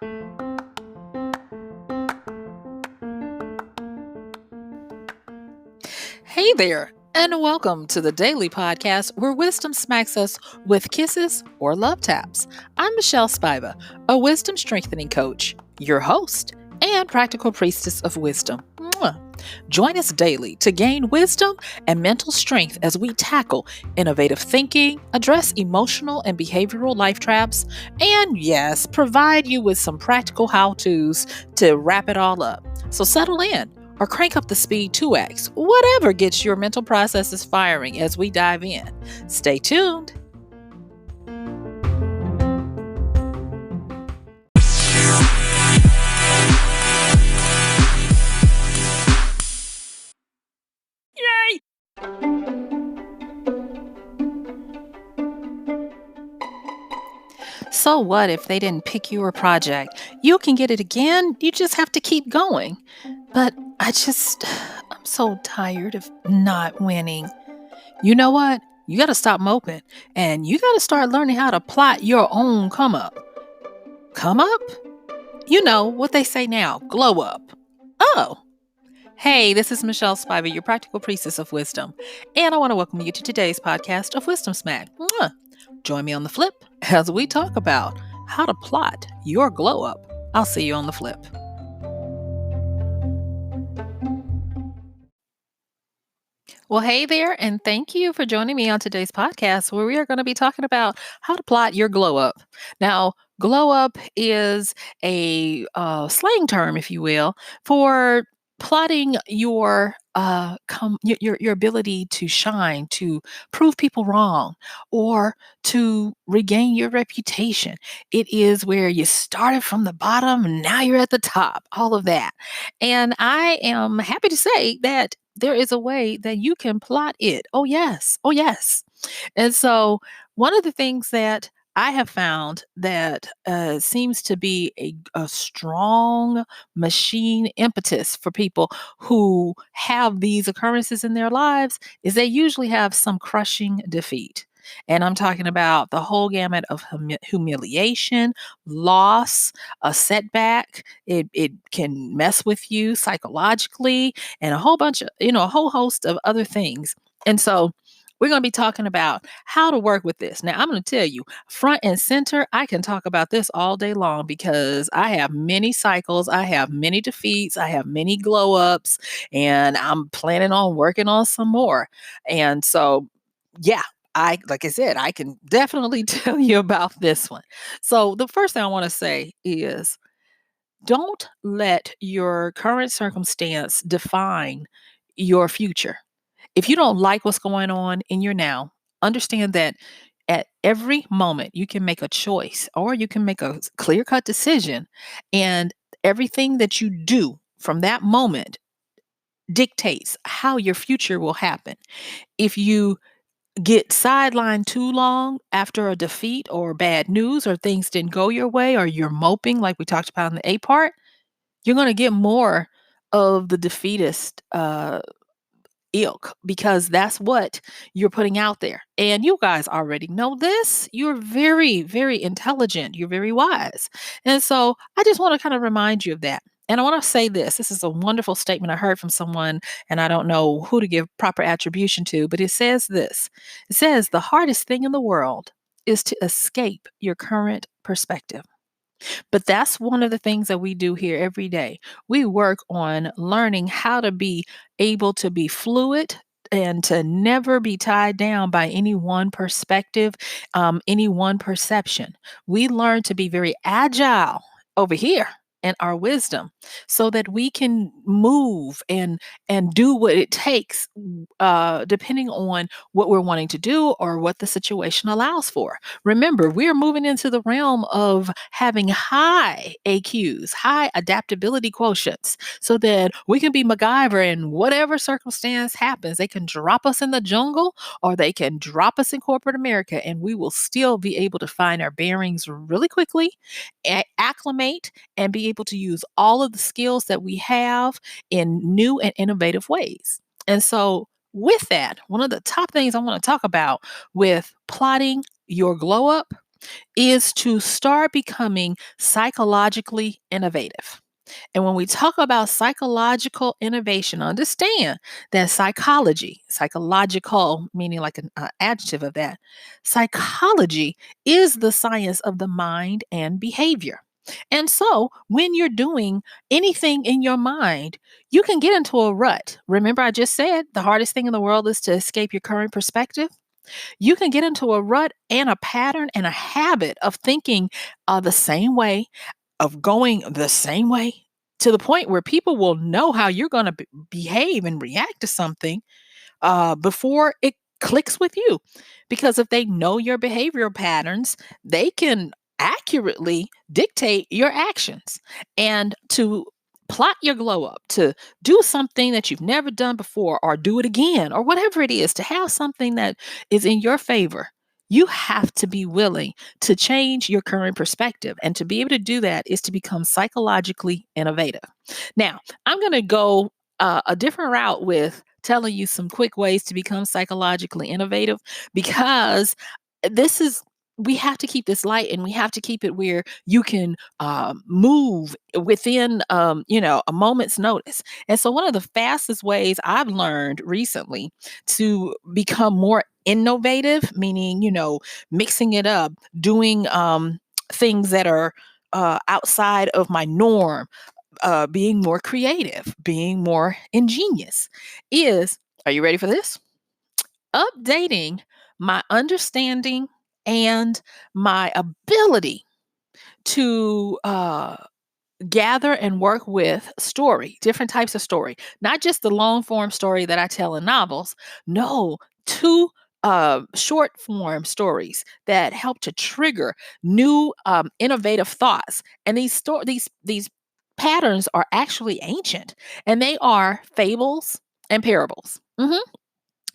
Hey there, and welcome to the daily podcast where wisdom smacks us with kisses or love taps. I'm MichelleSpiva, a wisdom strengthening coach, your host, and practical priestess of wisdom. Mwah. Join us daily to gain wisdom and mental strength as we tackle innovative thinking, address emotional and behavioral life traps, and yes, provide you with some practical how to's to wrap it all up. So settle in or crank up the speed 2x, whatever gets your mental processes firing as we dive in. Stay tuned. Yay! So what if they didn't pick your project? You can get it again. You just have to keep going. But I'm so tired of not winning. You know what? You got to stop moping and you got to start learning how to plot your own come up. Come up? You know what they say now, glow up. Oh. Hey, this is MichelleSpiva, your practical priestess of wisdom, and I want to welcome you to today's podcast of Wisdom Smack. Mwah. Join me on the flip as we talk about how to plot your glow up. I'll see you on the flip. Well, hey there, and thank you for joining me on today's podcast where we are going to be talking about how to plot your glow up. Now, glow up is a slang term, if you will, for plotting your ability to shine, to prove people wrong, or to regain your reputation. It is where you started from the bottom and now you're at the top, all of that. And I am happy to say that there is a way that you can plot it. Oh, yes. Oh, yes. And so, one of the things that I have found that seems to be a strong machine impetus for people who have these occurrences in their lives is they usually have some crushing defeat. And I'm talking about the whole gamut of humiliation, loss, a setback. It can mess with you psychologically and a whole bunch of, a whole host of other things. And so we're going to be talking about how to work with this. Now, I'm going to tell you, front and center, I can talk about this all day long because I have many cycles, I have many defeats, I have many glow ups, and I'm planning on working on some more. And so, yeah. Like I said, I can definitely tell you about this one. So, the first thing I want to say is don't let your current circumstance define your future. If you don't like what's going on in your now, understand that at every moment you can make a choice or you can make a clear cut decision. And everything that you do from that moment dictates how your future will happen. If you get sidelined too long after a defeat or bad news or things didn't go your way or you're moping, like we talked about in the A part, you're going to get more of the defeatist ilk because that's what you're putting out there. And you guys already know this. You're very, very intelligent. You're very wise. And so I just want to kind of remind you of that. And I want to say this. This is a wonderful statement I heard from someone, and I don't know who to give proper attribution to, but it says this. It says, the hardest thing in the world is to escape your current perspective. But that's one of the things that we do here every day. We work on learning how to be able to be fluid and to never be tied down by any one perspective, any one perception. We learn to be very agile over here in our wisdom so that we can move and do what it takes depending on what we're wanting to do or what the situation allows for. Remember, we're moving into the realm of having high AQs, high adaptability quotients, so that we can be MacGyver in whatever circumstance happens. They can drop us in the jungle or they can drop us in corporate America, and we will still be able to find our bearings really quickly, acclimate, and be able to use all of the skills that we have in new and innovative ways. And so, with that, one of the top things I want to talk about with plotting your glow up is to start becoming psychologically innovative. And when we talk about psychological innovation, understand that psychological, meaning like an adjective of that, psychology is the science of the mind and behavior. And so when you're doing anything in your mind, you can get into a rut. Remember, I just said the hardest thing in the world is to escape your current perspective. You can get into a rut and a pattern and a habit of thinking the same way, of going the same way, to the point where people will know how you're going to behave and react to something before it clicks with you. Because if they know your behavioral patterns, they can accurately dictate your actions. And to plot your glow up, to do something that you've never done before, or do it again, or whatever it is, to have something that is in your favor, you have to be willing to change your current perspective. And to be able to do that is to become psychologically innovative. Now, I'm going to go a different route with telling you some quick ways to become psychologically innovative, because this is we have to keep this light, and we have to keep it where you can move within a moment's notice. And so one of the fastest ways I've learned recently to become more innovative, meaning mixing it up, doing things that are outside of my norm, being more creative, being more ingenious, is, are you ready for this? Updating my understanding and my ability to gather and work with story, different types of story, not just the long form story that I tell in novels. No, two short form stories that help to trigger new innovative thoughts. And these patterns are actually ancient, and they are fables and parables.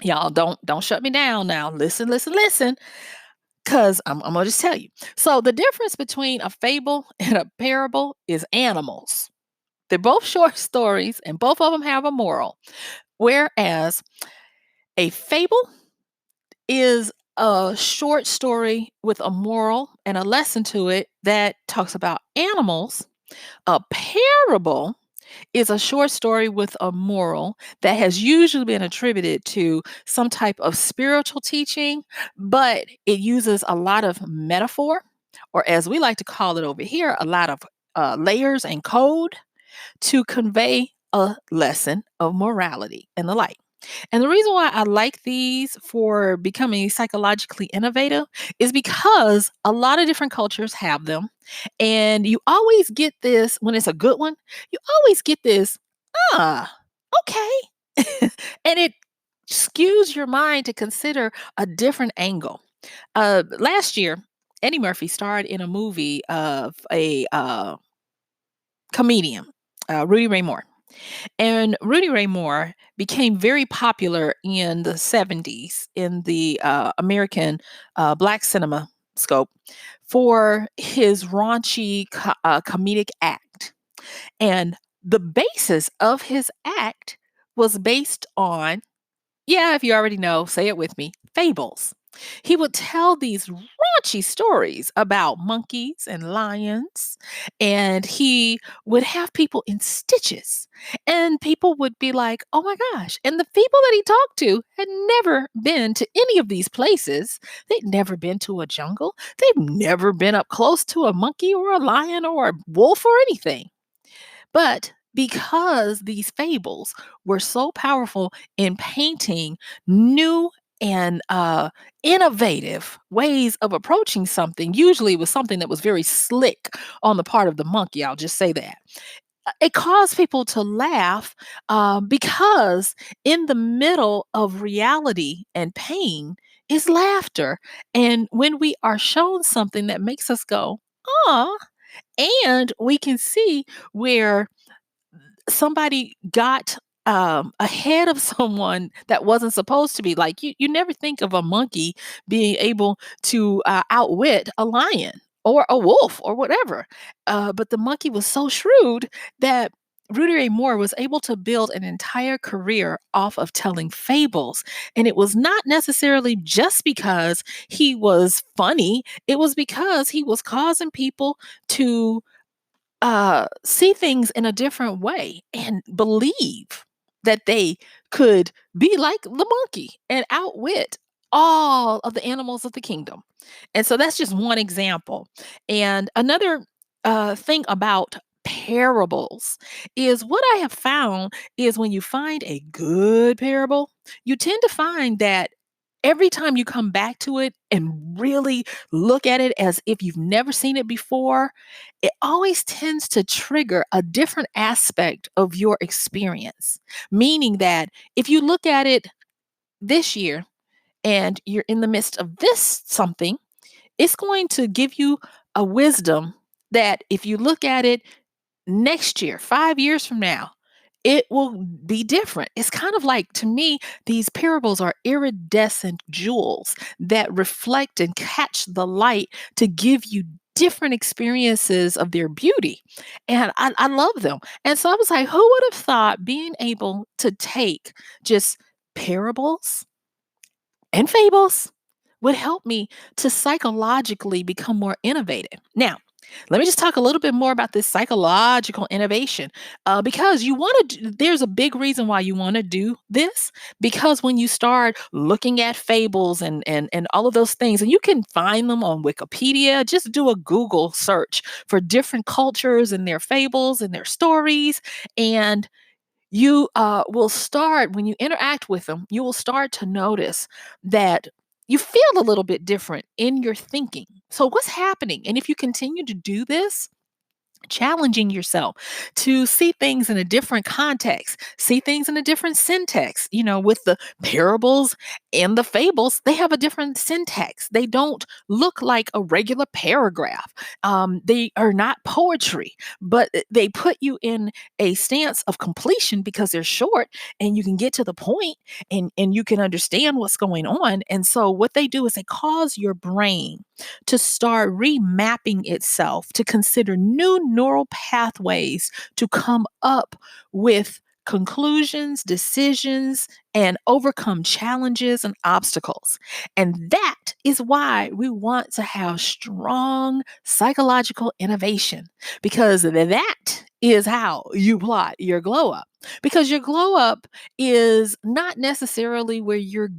Y'all don't shut me down now. Listen, listen, listen, because I'm gonna just tell you. So the difference between a fable and a parable is animals. They're both short stories, and both of them have a moral. Whereas a fable is a short story with a moral and a lesson to it that talks about animals. A parable is a short story with a moral that has usually been attributed to some type of spiritual teaching, but it uses a lot of metaphor, or as we like to call it over here, a lot of layers and code to convey a lesson of morality and the like. And the reason why I like these for becoming psychologically innovative is because a lot of different cultures have them. And you always get this when it's a good one, you always get this, ah, okay. And it skews your mind to consider a different angle. Last year, Eddie Murphy starred in a movie of a comedian, Rudy Ray Moore. And Rudy Ray Moore became very popular in the 70s in the American Black cinema scope for his raunchy comedic act. And the basis of his act was based on, yeah, if you already know, say it with me, fables. He would tell these raunchy stories about monkeys and lions, and he would have people in stitches. And people would be like, oh my gosh. And the people that he talked to had never been to any of these places. They'd never been to a jungle. They've never been up close to a monkey or a lion or a wolf or anything. But because these fables were so powerful in painting new and innovative ways of approaching something, usually it was something that was very slick on the part of the monkey. I'll just say that. It caused people to laugh because in the middle of reality and pain is laughter. And when we are shown something that makes us go, ah, and we can see where somebody got ahead of someone that wasn't supposed to be. Like you never think of a monkey being able to outwit a lion or a wolf or whatever. But the monkey was so shrewd that Rudy Ray Moore was able to build an entire career off of telling fables. And it was not necessarily just because he was funny, it was because he was causing people to see things in a different way and believe that they could be like the monkey and outwit all of the animals of the kingdom. And so that's just one example. And another thing about parables is what I have found is when you find a good parable, you tend to find that every time you come back to it and really look at it as if you've never seen it before, it always tends to trigger a different aspect of your experience. Meaning that if you look at it this year and you're in the midst of this something, it's going to give you a wisdom that if you look at it next year, 5 years from now, it will be different. It's kind of like, to me, these parables are iridescent jewels that reflect and catch the light to give you different experiences of their beauty. And I love them. And so I was like, who would have thought being able to take just parables and fables would help me to psychologically become more innovative? Now, let me just talk a little bit more about this psychological innovation, because you want to. There's a big reason why you want to do this, because when you start looking at fables and all of those things, and you can find them on Wikipedia. Just do a Google search for different cultures and their fables and their stories, and you will start, when you interact with them, you will start to notice that you feel a little bit different in your thinking. So, what's happening? And if you continue to do this, challenging yourself to see things in a different context, see things in a different syntax. With the parables and the fables, they have a different syntax. They don't look like a regular paragraph. They are not poetry, but they put you in a stance of completion because they're short and you can get to the point, and you can understand what's going on. And so, what they do is they cause your brain to start remapping itself to consider new neural pathways to come up with conclusions, decisions, and overcome challenges and obstacles. And that is why we want to have strong psychological innovation, because that is how you plot your glow up. Because your glow up is not necessarily where you're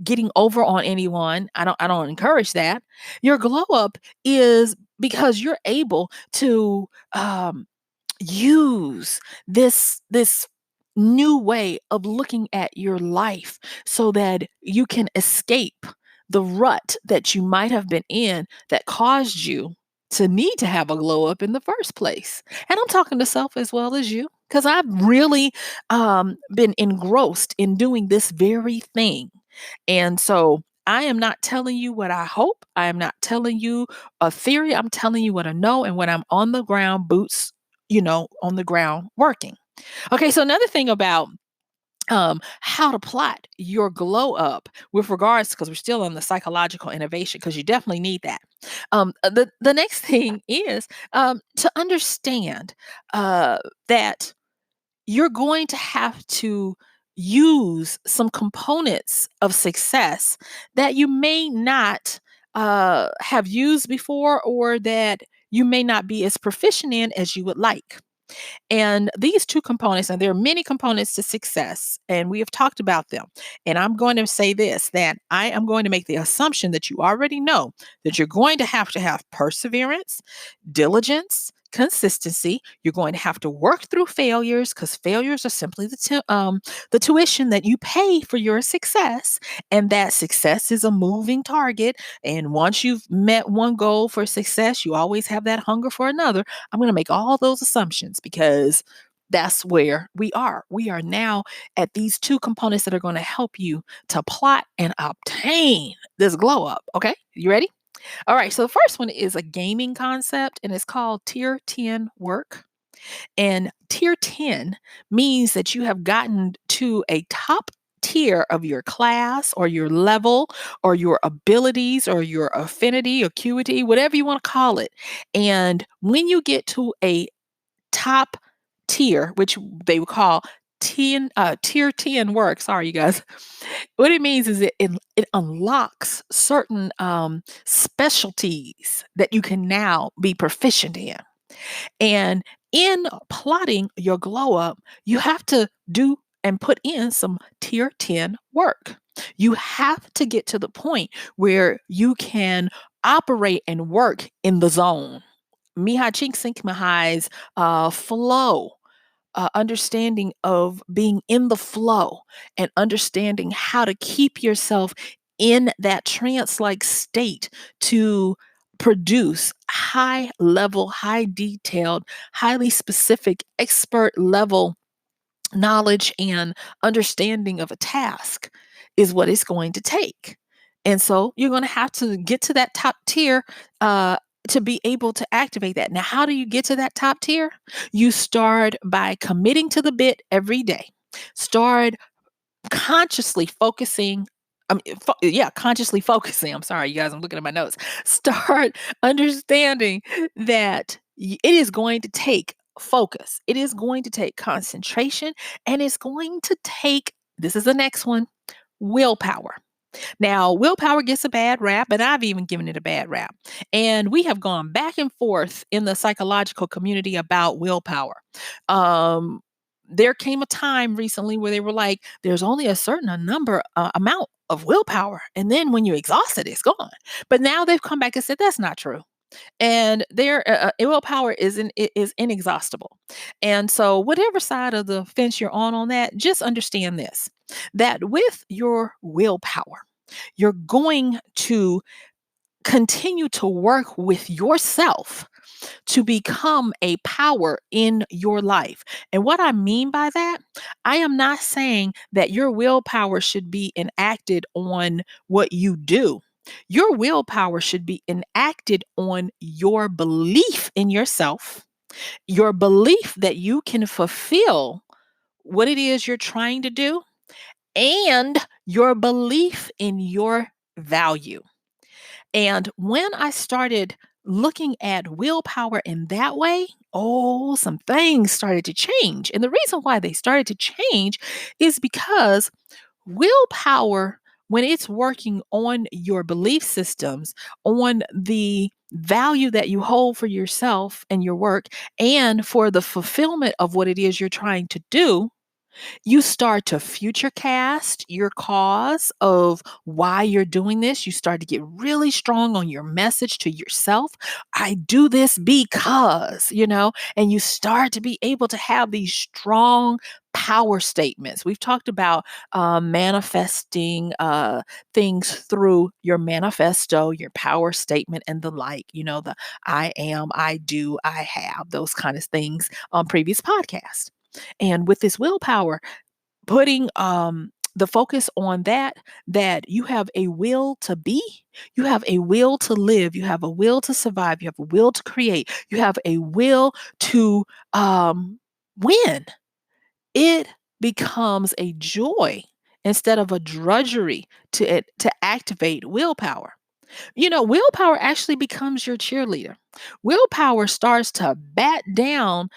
getting over on anyone. I don't encourage that. Your glow up is because you're able to use this new way of looking at your life so that you can escape the rut that you might have been in that caused you to need to have a glow up in the first place. And I'm talking to self as well as you, because I've really been engrossed in doing this very thing. And so I am not telling you what I hope. I am not telling you a theory. I'm telling you what I know and when I'm on the ground, boots, on the ground working. Okay, so another thing about how to plot your glow up with regards, because we're still on the psychological innovation, because you definitely need that. The next thing is to understand that you're going to have to use some components of success that you may not have used before, or that you may not be as proficient in as you would like. And these two components, and there are many components to success, and we have talked about them. And I'm going to say this, that I am going to make the assumption that you already know that you're going to have perseverance, diligence, consistency. You're going to have to work through failures, because failures are simply the tuition that you pay for your success. And that success is a moving target. And once you've met one goal for success, you always have that hunger for another. I'm going to make all those assumptions because that's where we are. We are now at these two components that are going to help you to plot and obtain this glow up. Okay, you ready? All right, so the first one is a gaming concept, and it's called Tier 10 work. And Tier 10 means that you have gotten to a top tier of your class or your level or your abilities or your affinity, acuity, whatever you want to call it. And when you get to a top tier, which they would call tier 10 work. Sorry, you guys. What it means is it unlocks certain specialties that you can now be proficient in. And in plotting your glow up, you have to do and put in some tier 10 work. You have to get to the point where you can operate and work in the zone. Mihai Csikszentmihalyi's flow, understanding of being in the flow and understanding how to keep yourself in that trance like state to produce high level, high detailed, highly specific, expert level knowledge and understanding of a task is what it's going to take. And so you're going to have to get to that top tier uh, to be able to activate that. Now, how do you get to that top tier? You start by committing to the bit every day. Start consciously focusing. Yeah, consciously focusing. I'm sorry, you guys, I'm looking at my notes. Start understanding that it is going to take focus, it is going to take concentration, and it's going to take, this is the next one, willpower. Now, willpower gets a bad rap, and I've even given it a bad rap. And we have gone back and forth in the psychological community about willpower. Um, there came a time recently where they were like, there's only a certain amount of willpower. And then when you exhaust it, it's gone. But now they've come back and said that's not true. And their willpower is inexhaustible. And so, whatever side of the fence you're on that, just understand this, that with your willpower, you're going to continue to work with yourself to become a power in your life. And what I mean by that, I am not saying that your willpower should be enacted on what you do. Your willpower should be enacted on your belief in yourself, your belief that you can fulfill what it is you're trying to do, and your belief in your value. And when I started looking at willpower in that way, oh, some things started to change. And the reason why they started to change is because willpower, when it's working on your belief systems, on the value that you hold for yourself and your work, and for the fulfillment of what it is you're trying to do, you start to future cast your cause of why you're doing this. You start to get really strong on your message to yourself. I do this because, and you start to be able to have these strong power statements. We've talked about manifesting things through your manifesto, your power statement, and the like, the I am, I do, I have, those kind of things on previous podcasts. And with this willpower, putting the focus on that you have a will to be, you have a will to live, you have a will to survive, you have a will to create, you have a will to win. It becomes a joy instead of a drudgery to activate willpower. Willpower actually becomes your cheerleader. Willpower starts to bat down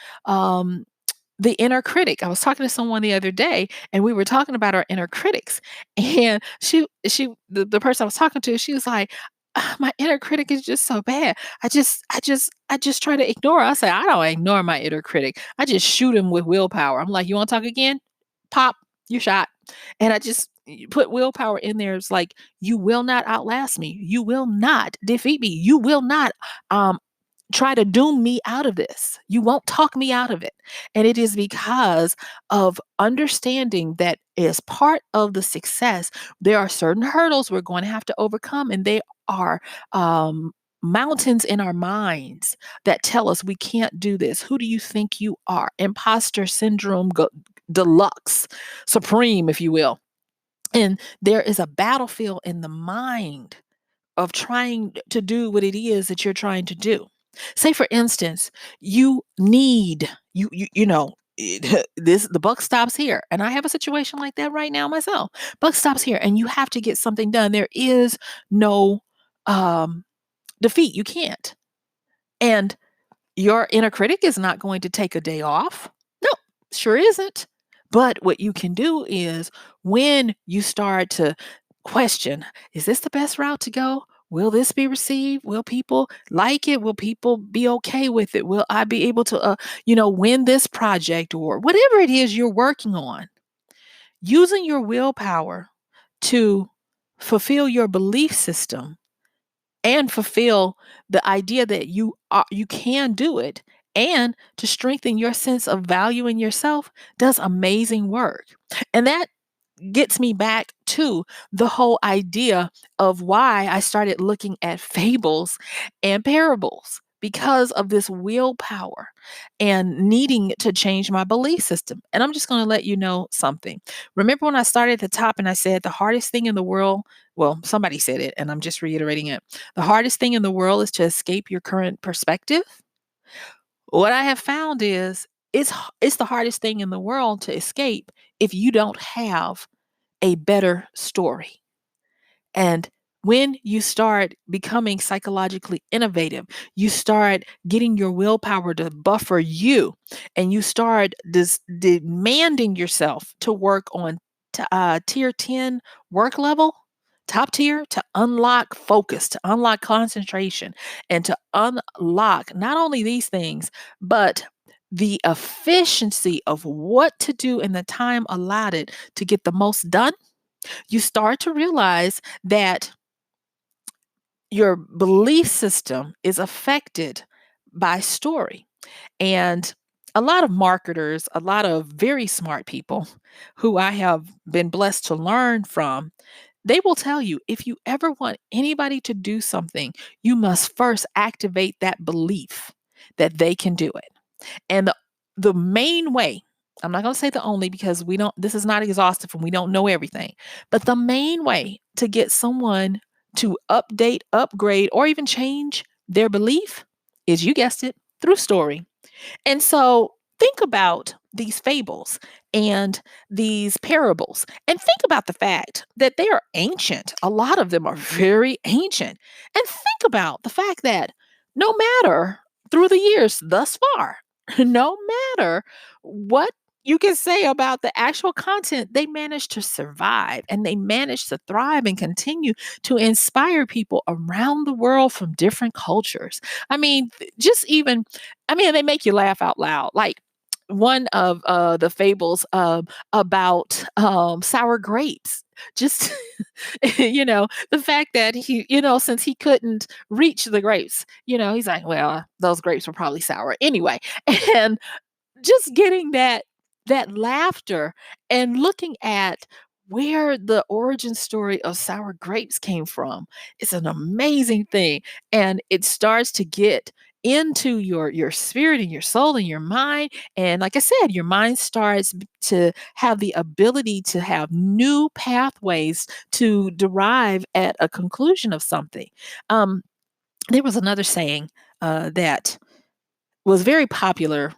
the inner critic. I was talking to someone the other day, and we were talking about our inner critics. And the person I was talking to, she was like, my inner critic is just so bad. I just try to ignore her." I say, I don't ignore my inner critic. I just shoot him with willpower. I'm like, you want to talk again? Pop, you shot. And I just put willpower in there. It's like, you will not outlast me. You will not defeat me. You will not um, try to doom me out of this. You won't talk me out of it. And it is because of understanding that as part of the success, there are certain hurdles we're going to have to overcome, and they are mountains in our minds that tell us we can't do this. Who do you think you are? Imposter syndrome deluxe, supreme, if you will. And there is a battlefield in the mind of trying to do what it is that you're trying to do. Say, for instance, you need this, the buck stops here, and I have a situation like that right now myself. Buck stops here, and you have to get something done. There is no um, defeat. You can't, and your inner critic is not going to take a day off. Sure isn't. But what you can do is when you start to question, is this the best route to go? Will this be received? Will people like it? Will people be okay with it? Will I be able to, win this project or whatever it is you're working on? Using your willpower to fulfill your belief system and fulfill the idea that you can do it and to strengthen your sense of value in yourself does amazing work. And that gets me back to the whole idea of why I started looking at fables and parables because of this willpower and needing to change my belief system. And I'm just going to let you know something. Remember when I started at the top and I said the hardest thing in the world, well, somebody said it and I'm just reiterating it. The hardest thing in the world is to escape your current perspective. What I have found is it's the hardest thing in the world to escape if you don't have a better story. And when you start becoming psychologically innovative, you start getting your willpower to buffer you, and you start demanding yourself to work on tier 10 work level, top tier, to unlock focus, to unlock concentration, and to unlock not only these things, but the efficiency of what to do in the time allotted to get the most done. You start to realize that your belief system is affected by story. And a lot of marketers, a lot of very smart people who I have been blessed to learn from, they will tell you if you ever want anybody to do something, you must first activate that belief that they can do it. And the main way, I'm not going to say the only because we don't this is not exhaustive and we don't know everything. But the main way to get someone to update, upgrade or even change their belief is, you guessed it, through story. And so think about these fables and these parables and think about the fact that they are ancient. A lot of them are very ancient. And think about the fact that no matter through the years thus far, no matter what you can say about the actual content, they managed to survive and they managed to thrive and continue to inspire people around the world from different cultures. I mean, just even they make you laugh out loud. Like one of the fables about sour grapes. Just, the fact that since he couldn't reach the grapes, he's like, well, those grapes were probably sour anyway. And just getting that laughter and looking at where the origin story of sour grapes came from is an amazing thing, and it starts to get into your spirit and your soul and your mind. And like I said, your mind starts to have the ability to have new pathways to derive at a conclusion of something. There was another saying that was very popular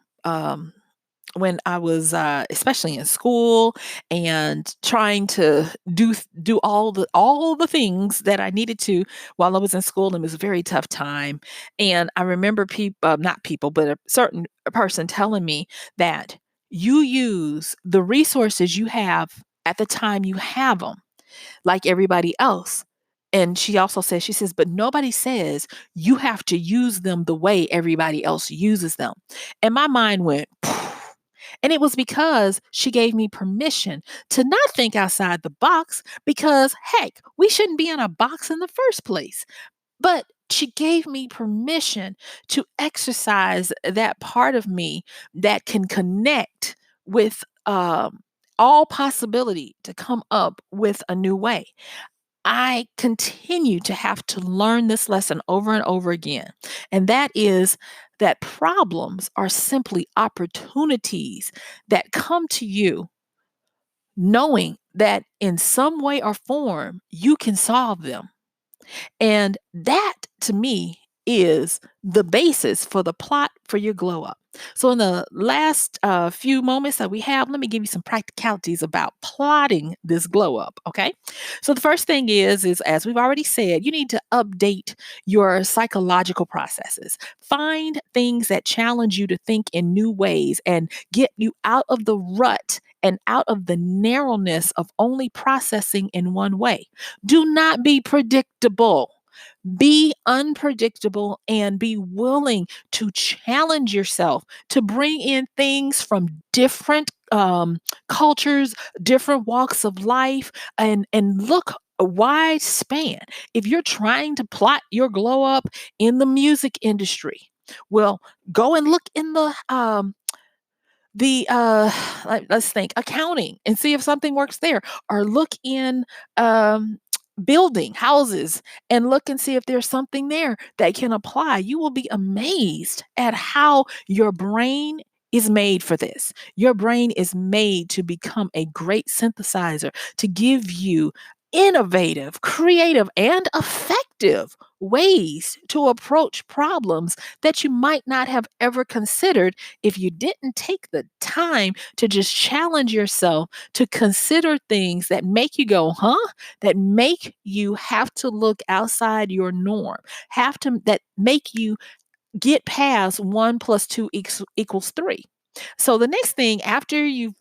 when I was, especially in school and trying to do all the things that I needed to while I was in school, and it was a very tough time. And I remember not people, but a certain person telling me that you use the resources you have at the time you have them, like everybody else. And she also says, she says, but nobody says you have to use them the way everybody else uses them. And my mind went, and it was because she gave me permission to not think outside the box because, heck, we shouldn't be in a box in the first place. But she gave me permission to exercise that part of me that can connect with all possibility to come up with a new way. I continue to have to learn this lesson over and over again. And that is that problems are simply opportunities that come to you knowing that in some way or form you can solve them. And that to me is the basis for the plot for your glow up. So, in the last few moments that we have, let me give you some practicalities about plotting this glow up. Okay. So, the first thing is as we've already said, you need to update your psychological processes. Find things that challenge you to think in new ways and get you out of the rut and out of the narrowness of only processing in one way. Do not be predictable. Be unpredictable and be willing to challenge yourself to bring in things from different cultures, different walks of life, and look a wide span. If you're trying to plot your glow up in the music industry, well, go and look in the let's think accounting and see if something works there, or look in um building houses and look and see if there's something there that can apply. You will be amazed at how your brain is made for this. Your brain is made to become a great synthesizer, to give you innovative, creative, and effective ways to approach problems that you might not have ever considered if you didn't take the time to just challenge yourself to consider things that make you go, huh? That make you have to look outside your norm, have to that make you get past 1 plus 2 equals 3. So the next thing after you've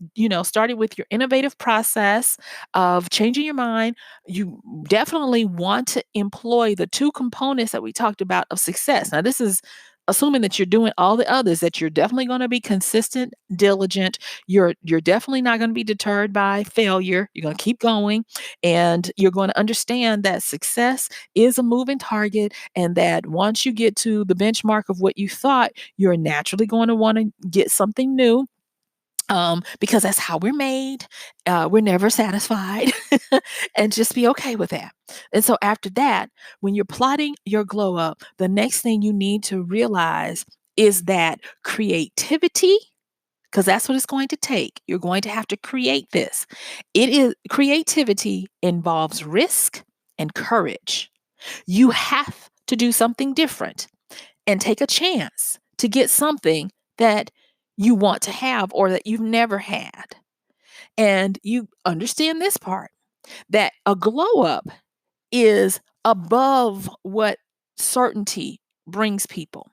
started with your innovative process of changing your mind, you definitely want to employ the two components that we talked about of success. Now this is assuming that you're doing all the others, that you're definitely going to be consistent, diligent. You're definitely not going to be deterred by failure. You're going to keep going, and you're going to understand that success is a moving target, and that once you get to the benchmark of what you thought, you're naturally going to want to get something new, because that's how we're made. We're never satisfied, and just be okay with that. And so, after that, when you're plotting your glow up, the next thing you need to realize is that creativity, because that's what it's going to take. You're going to have to create this. It is creativity involves risk and courage. You have to do something different and take a chance to get something that you want to have or that you've never had. And you understand this part, that a glow up is above what certainty brings people.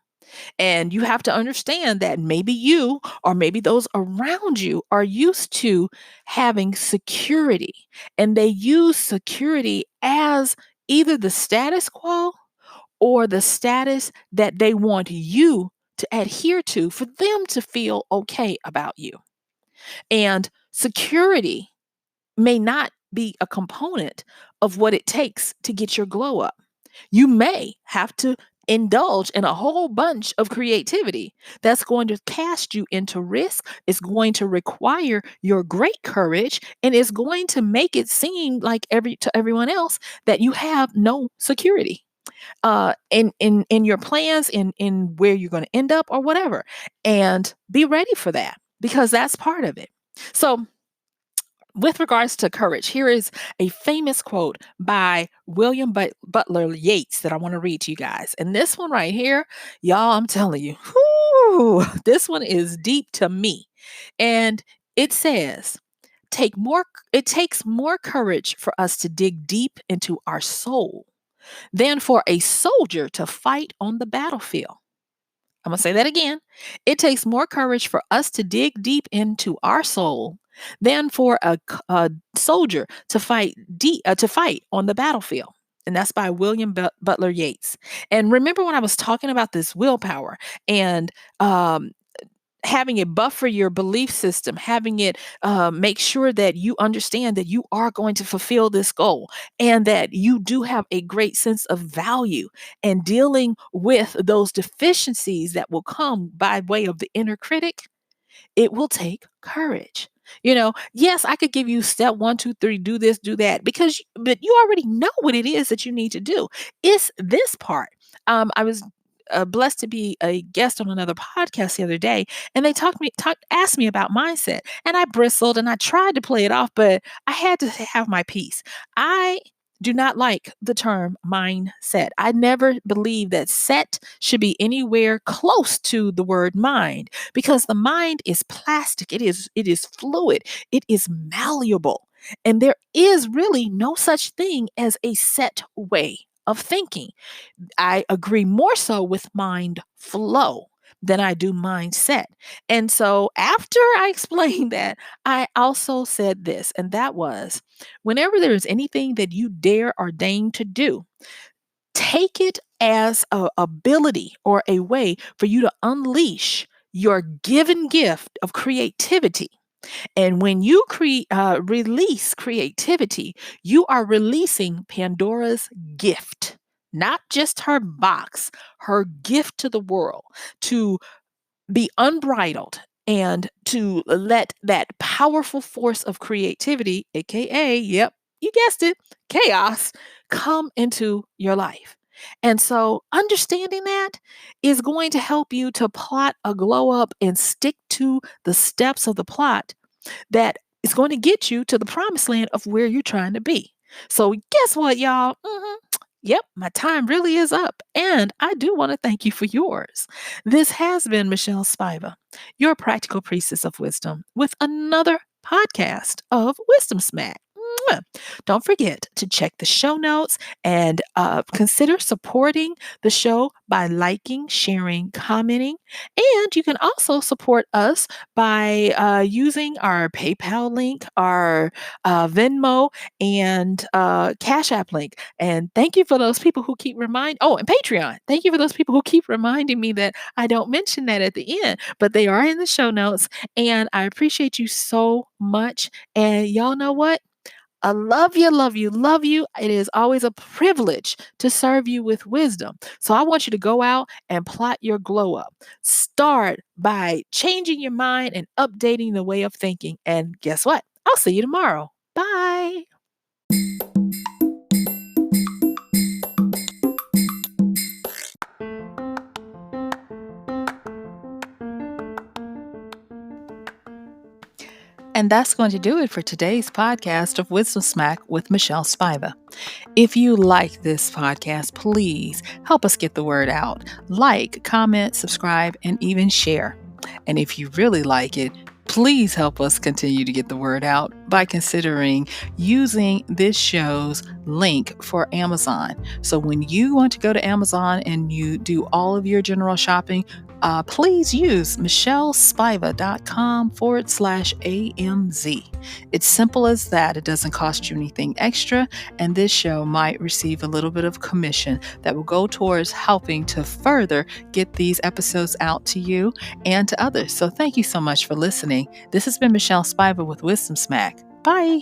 And you have to understand that maybe you or maybe those around you are used to having security, and they use security as either the status quo or the status that they want you to adhere to for them to feel okay about you. And security may not be a component of what it takes to get your glow up. You may have to indulge in a whole bunch of creativity that's going to cast you into risk. It's going to require your great courage, and it's going to make it seem like to everyone else that you have no security in your plans, in where you're going to end up or whatever. And be ready for that, because that's part of it. So, with regards to courage, here is a famous quote by William Butler Yeats that I want to read to you guys. And this one right here, y'all, I'm telling you, whoo, this one is deep to me. And it says, it takes more courage for us to dig deep into our soul than for a soldier to fight on the battlefield. I'm going to say that again. It takes more courage for us to dig deep into our soul than for a soldier to fight on the battlefield. And that's by William Butler Yeats. And remember when I was talking about this willpower and having it buffer your belief system, having it make sure that you understand that you are going to fulfill this goal, and that you do have a great sense of value, and dealing with those deficiencies that will come by way of the inner critic. It will take courage. Yes, I could give you step 1, 2, 3, do this, do that, but you already know what it is that you need to do. It's this part. I was blessed to be a guest on another podcast the other day, and they asked me about mindset, and I bristled and I tried to play it off, but I had to have my piece. I do not like the term mindset. I never believe that set should be anywhere close to the word mind, because the mind is plastic. It is fluid. It is malleable. And there is really no such thing as a set way of thinking. I agree more so with mind flow than I do mindset. And so after I explained that, I also said this, and that was, whenever there is anything that you dare or deign to do, take it as a ability or a way for you to unleash your given gift of creativity. And when you release creativity, you are releasing Pandora's gift, not just her box, her gift to the world, to be unbridled and to let that powerful force of creativity, AKA, yep, you guessed it, chaos, come into your life. And so understanding that is going to help you to plot a glow up and stick to the steps of the plot that is going to get you to the promised land of where you're trying to be. So, guess what, y'all? Yep, my time really is up. And I do want to thank you for yours. This has been Michelle Spiva, your practical priestess of wisdom, with another podcast of Wisdom Smack. Mwah. Don't forget to check the show notes and consider supporting the show by liking, sharing, commenting. And you can also support us by using our PayPal link, our Venmo, and Cash App link. And thank you for those people who keep and Patreon. Thank you for those people who keep reminding me that I don't mention that at the end, but they are in the show notes. And I appreciate you so much. And y'all know what? I love you, love you, love you. It is always a privilege to serve you with wisdom. So I want you to go out and plot your glow up. Start by changing your mind and updating the way of thinking. And guess what? I'll see you tomorrow. Bye. And that's going to do it for today's podcast of Wisdom Smack with Michelle Spiva. If you like this podcast, please help us get the word out. Like, comment, subscribe, and even share. And if you really like it, please help us continue to get the word out by considering using this show's link for Amazon. So when you want to go to Amazon and you do all of your general shopping, please use MichelleSpiva.com/AMZ. It's simple as that. It doesn't cost you anything extra, and this show might receive a little bit of commission that will go towards helping to further get these episodes out to you and to others. So thank you so much for listening. This has been Michelle Spiva with Wisdom Smack. Bye.